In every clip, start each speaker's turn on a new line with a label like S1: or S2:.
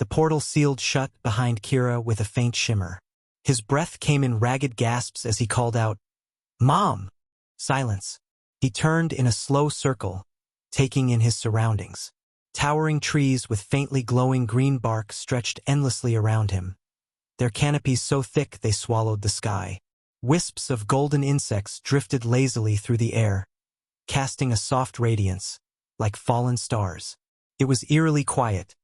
S1: The portal sealed shut behind Kira with a faint shimmer. His breath came in ragged gasps as he called out, "Mom!" Silence. He turned in a slow circle, taking in his surroundings. Towering trees with faintly glowing green bark stretched endlessly around him, their canopies so thick they swallowed the sky. Wisps of golden insects drifted lazily through the air, casting a soft radiance, like fallen stars. It was eerily quiet.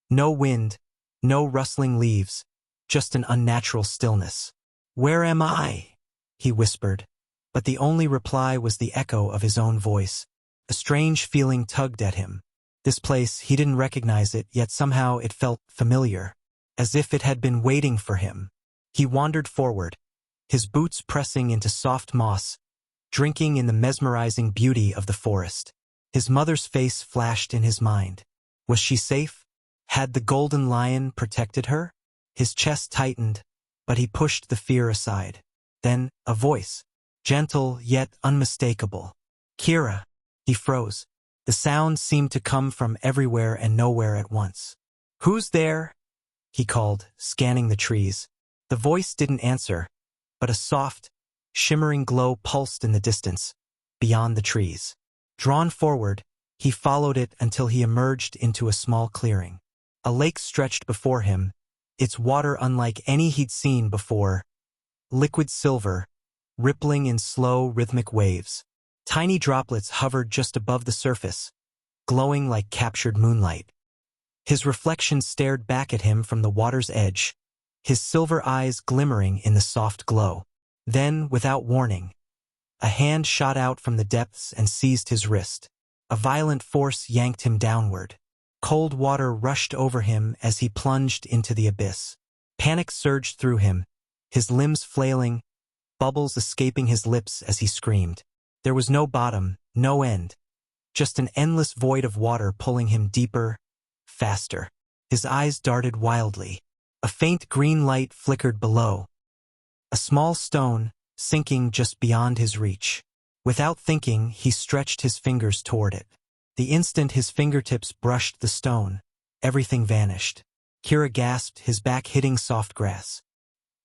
S1: No wind, no rustling leaves, just an unnatural stillness. "Where am I?" he whispered, but the only reply was the echo of his own voice. A strange feeling tugged at him. This place, he didn't recognize it, yet somehow it felt familiar, as if it had been waiting for him. He wandered forward, his boots pressing into soft moss, drinking in the mesmerizing beauty of the forest. His mother's face flashed in his mind. Was she safe? Had the golden lion protected her? His chest tightened, but he pushed the fear aside. Then, a voice, gentle yet unmistakable. "Kira." He froze. The sound seemed to come from everywhere and nowhere at once. "Who's there?" he called, scanning the trees. The voice didn't answer, but a soft, shimmering glow pulsed in the distance, beyond the trees. Drawn forward, he followed it until he emerged into a small clearing. A lake stretched before him, its water unlike any he'd seen before, liquid silver, rippling in slow, rhythmic waves. Tiny droplets hovered just above the surface, glowing like captured moonlight. His reflection stared back at him from the water's edge, his silver eyes glimmering in the soft glow. Then, without warning, a hand shot out from the depths and seized his wrist. A violent force yanked him downward. Cold water rushed over him as he plunged into the abyss. Panic surged through him, his limbs flailing, bubbles escaping his lips as he screamed. There was no bottom, no end, just an endless void of water pulling him deeper, faster. His eyes darted wildly. A faint green light flickered below. A small stone, sinking just beyond his reach. Without thinking, he stretched his fingers toward it. The instant his fingertips brushed the stone, everything vanished. Kira gasped, his back hitting soft grass.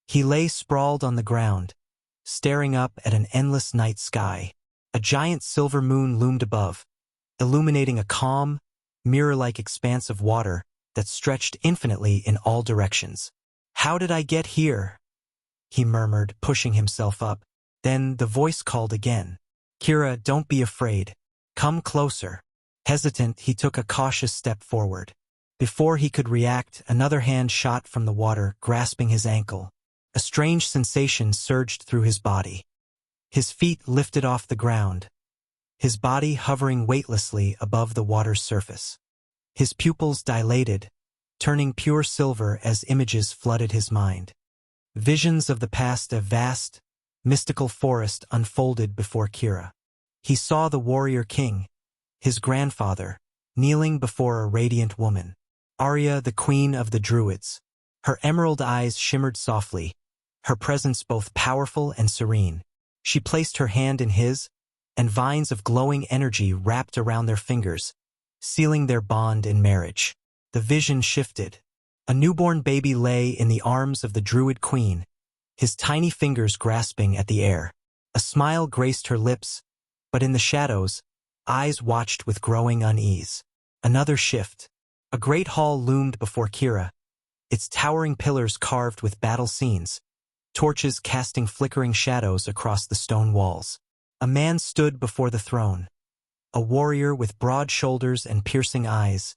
S1: He lay sprawled on the ground, staring up at an endless night sky. A giant silver moon loomed above, illuminating a calm, mirror-like expanse of water that stretched infinitely in all directions. "How did I get here?" he murmured, pushing himself up. Then the voice called again. "Kira, don't be afraid. Come closer." Hesitant, he took a cautious step forward. Before he could react, another hand shot from the water, grasping his ankle. A strange sensation surged through his body. His feet lifted off the ground, his body hovering weightlessly above the water's surface. His pupils dilated, turning pure silver as images flooded his mind. Visions of the past, a vast, mystical forest unfolded before Kira. He saw the warrior king, his grandfather, kneeling before a radiant woman. Aria, the queen of the druids. Her emerald eyes shimmered softly, her presence both powerful and serene. She placed her hand in his, and vines of glowing energy wrapped around their fingers, sealing their bond in marriage. The vision shifted. A newborn baby lay in the arms of the druid queen, his tiny fingers grasping at the air. A smile graced her lips, but in the shadows, eyes watched with growing unease. Another shift. A great hall loomed before Kira, its towering pillars carved with battle scenes, torches casting flickering shadows across the stone walls. A man stood before the throne, a warrior with broad shoulders and piercing eyes,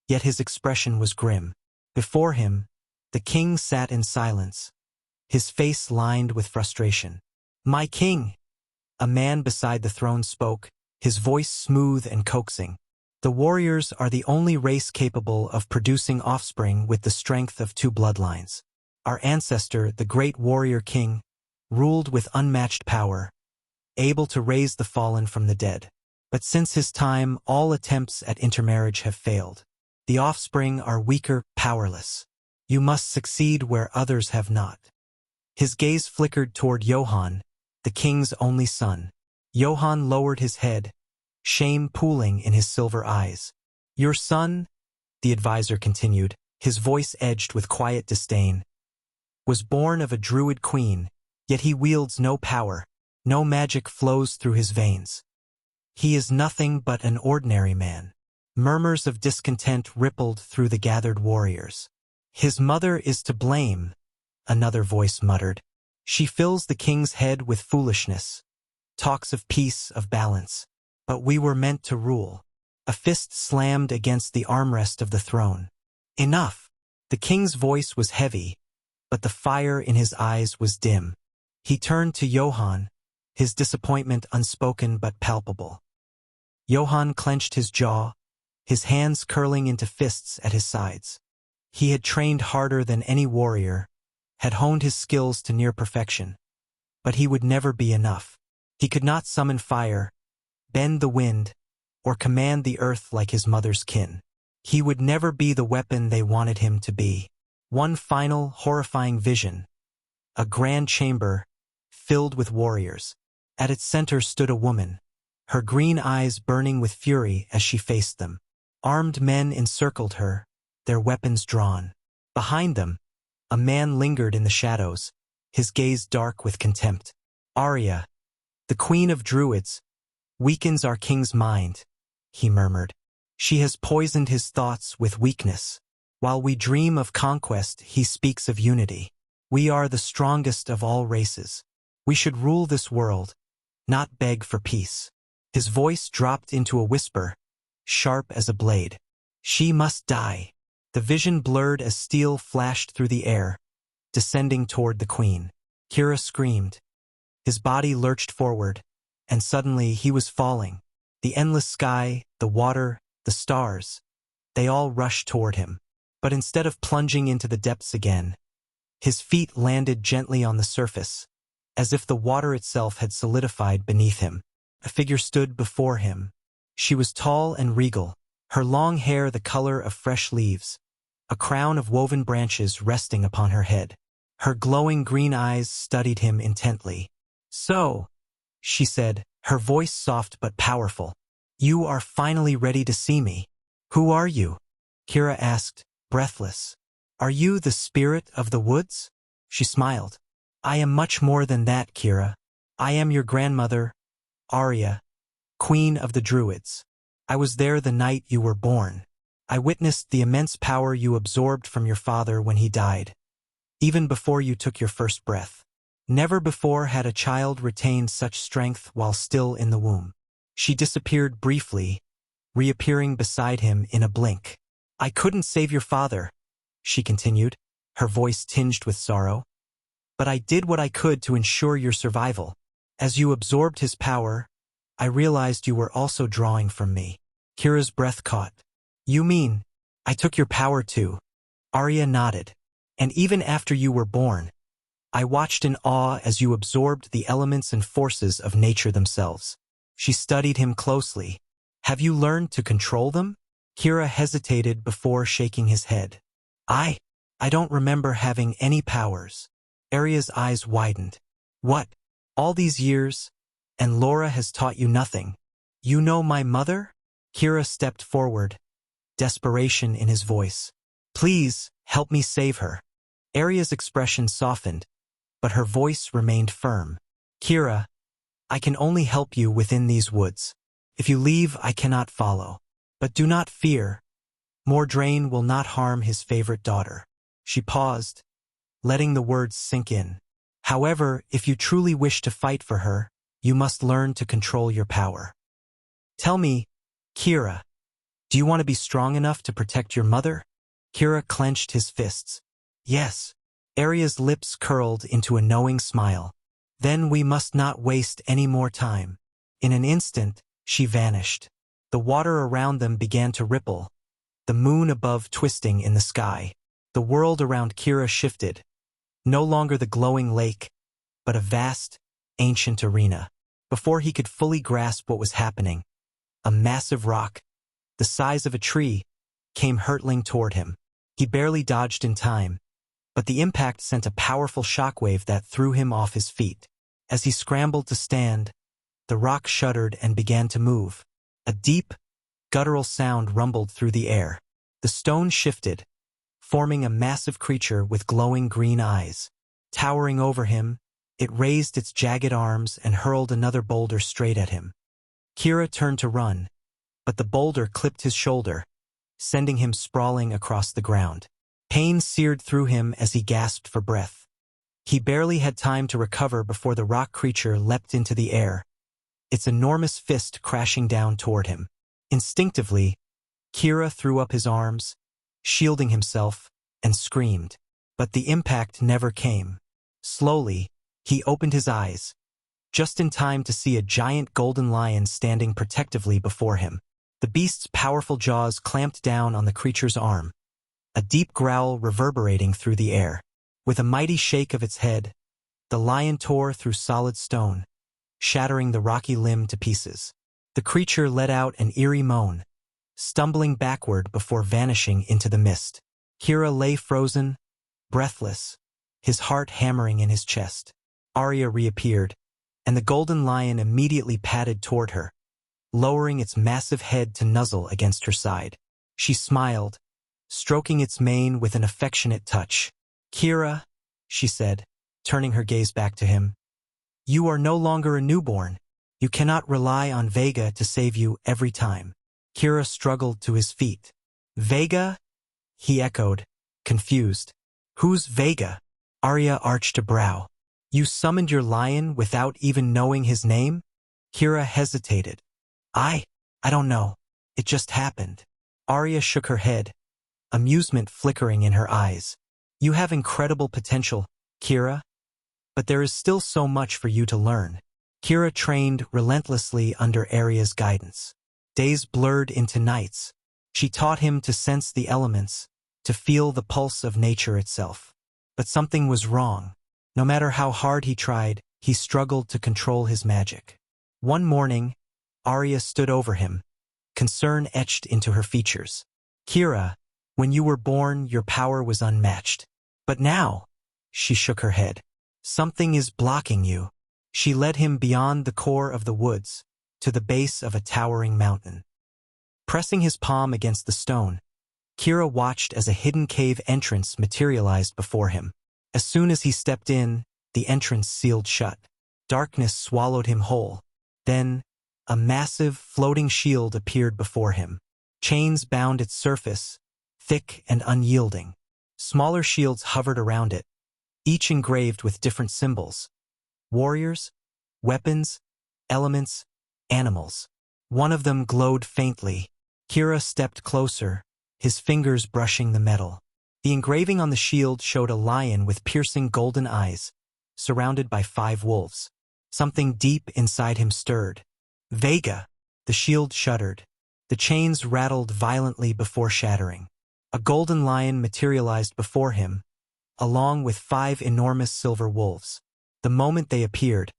S1: yet his expression was grim. Before him, the king sat in silence, his face lined with frustration. "My king!" A man beside the throne spoke, his voice smooth and coaxing. "The warriors are the only race capable of producing offspring with the strength of two bloodlines. Our ancestor, the great warrior king, ruled with unmatched power, able to raise the fallen from the dead. But since his time, all attempts at intermarriage have failed. The offspring are weaker, powerless. You must succeed where others have not." His gaze flickered toward Johann, the king's only son. Johann lowered his head, shame pooling in his silver eyes. "Your son?" the advisor continued, his voice edged with quiet disdain. Was born of a druid queen, yet he wields no power, no magic flows through his veins. He is nothing but an ordinary man. Murmurs of discontent rippled through the gathered warriors. His mother is to blame, another voice muttered. She fills the king's head with foolishness, talks of peace, of balance. But we were meant to rule. A fist slammed against the armrest of the throne. Enough! The king's voice was heavy, but the fire in his eyes was dim. He turned to Johann, his disappointment unspoken but palpable. Johann clenched his jaw, his hands curling into fists at his sides. He had trained harder than any warrior, had honed his skills to near perfection. But he would never be enough. He could not summon fire, bend the wind, or command the earth like his mother's kin. He would never be the weapon they wanted him to be. One final, horrifying vision. A grand chamber, filled with warriors. At its center stood a woman, her green eyes burning with fury as she faced them. Armed men encircled her, their weapons drawn. Behind them, a man lingered in the shadows, his gaze dark with contempt. Aria, the queen of druids, weakens our king's mind, he murmured. She has poisoned his thoughts with weakness. While we dream of conquest, he speaks of unity. We are the strongest of all races. We should rule this world, not beg for peace. His voice dropped into a whisper, sharp as a blade. She must die. The vision blurred as steel flashed through the air, descending toward the queen. Kira screamed. His body lurched forward, and suddenly he was falling. The endless sky, the water, the stars, they all rushed toward him. But instead of plunging into the depths again, his feet landed gently on the surface, as if the water itself had solidified beneath him. A figure stood before him. She was tall and regal, her long hair the color of fresh leaves, a crown of woven branches resting upon her head. Her glowing green eyes studied him intently. "So," she said, her voice soft but powerful, "you are finally ready to see me." "Who are you?" Kira asked, breathless. "Are you the spirit of the woods?" She smiled. "I am much more than that, Kira. I am your grandmother, Aria, queen of the druids. I was there the night you were born. I witnessed the immense power you absorbed from your father when he died, even before you took your first breath. Never before had a child retained such strength while still in the womb." She disappeared briefly, reappearing beside him in a blink. "I couldn't save your father," she continued, her voice tinged with sorrow. "But I did what I could to ensure your survival. As you absorbed his power, I realized you were also drawing from me." Kira's breath caught. "You mean, I took your power too?" Aria nodded. "And even after you were born, I watched in awe as you absorbed the elements and forces of nature themselves." She studied him closely. "Have you learned to control them?" Kira hesitated before shaking his head. I don't remember having any powers." Aria's eyes widened. "What? All these years, and Laura has taught you nothing? You know my mother?" Kira stepped forward, desperation in his voice. "Please, help me save her." Aria's expression softened, but her voice remained firm. "Kira, I can only help you within these woods. If you leave, I cannot follow. But do not fear. Mordrain will not harm his favorite daughter." She paused, letting the words sink in. "However, if you truly wish to fight for her, you must learn to control your power. Tell me, Kira, do you want to be strong enough to protect your mother?" Kira clenched his fists. "Yes." Aria's lips curled into a knowing smile. "Then we must not waste any more time." In an instant, she vanished. The water around them began to ripple, the moon above twisting in the sky. The world around Kira shifted, no longer the glowing lake, but a vast, ancient arena. Before he could fully grasp what was happening, a massive rock, the size of a tree, came hurtling toward him. He barely dodged in time, but the impact sent a powerful shockwave that threw him off his feet. As he scrambled to stand, the rock shuddered and began to move. A deep, guttural sound rumbled through the air. The stone shifted, forming a massive creature with glowing green eyes. Towering over him, it raised its jagged arms and hurled another boulder straight at him. Kira turned to run, but the boulder clipped his shoulder, sending him sprawling across the ground. Pain seared through him as he gasped for breath. He barely had time to recover before the rock creature leapt into the air, its enormous fist crashing down toward him. Instinctively, Kira threw up his arms, shielding himself, and screamed. But the impact never came. Slowly, he opened his eyes, just in time to see a giant golden lion standing protectively before him. The beast's powerful jaws clamped down on the creature's arm, a deep growl reverberating through the air. With a mighty shake of its head, the lion tore through solid stone, shattering the rocky limb to pieces. The creature let out an eerie moan, stumbling backward before vanishing into the mist. Kira lay frozen, breathless, his heart hammering in his chest. Aria reappeared, and the golden lion immediately padded toward her, lowering its massive head to nuzzle against her side. She smiled, stroking its mane with an affectionate touch. "Kira," she said, turning her gaze back to him, "you are no longer a newborn. You cannot rely on Vega to save you every time." Kira struggled to his feet. "Vega?" he echoed, confused. "Who's Vega?" Aria arched a brow. "You summoned your lion without even knowing his name?" Kira hesitated. I don't know. It just happened." Aria shook her head, amusement flickering in her eyes. "You have incredible potential, Kira, but there is still so much for you to learn." Kira trained relentlessly under Aria's guidance. Days blurred into nights. She taught him to sense the elements, to feel the pulse of nature itself. But something was wrong. No matter how hard he tried, he struggled to control his magic. One morning, Aria stood over him, concern etched into her features. "Kira, when you were born, your power was unmatched. But now," she shook her head, "something is blocking you." She led him beyond the core of the woods, to the base of a towering mountain. Pressing his palm against the stone, Kira watched as a hidden cave entrance materialized before him. As soon as he stepped in, the entrance sealed shut. Darkness swallowed him whole. Then, a massive, floating shield appeared before him. Chains bound its surface, thick and unyielding. Smaller shields hovered around it, each engraved with different symbols. Warriors, weapons, elements, animals. One of them glowed faintly. Kira stepped closer, his fingers brushing the metal. The engraving on the shield showed a lion with piercing golden eyes, surrounded by 5 wolves. Something deep inside him stirred. "Vega!" The shield shuddered. The chains rattled violently before shattering. A golden lion materialized before him, along with 5 enormous silver wolves. The moment they appeared,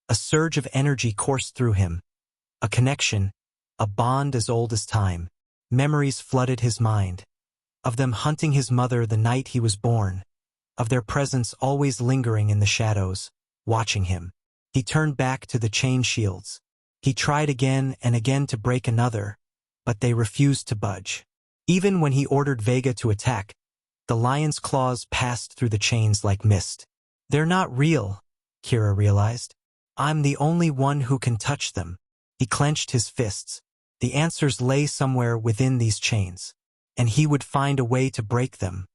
S1: a surge of energy coursed through him. A connection, a bond as old as time. Memories flooded his mind. Of them hunting his mother the night he was born. Of their presence always lingering in the shadows, watching him. He turned back to the chain shields. He tried again and again to break another, but they refused to budge. Even when he ordered Vega to attack, the lion's claws passed through the chains like mist. "They're not real," Kira realized. "I'm the only one who can touch them." He clenched his fists. The answers lay somewhere within these chains, and he would find a way to break them.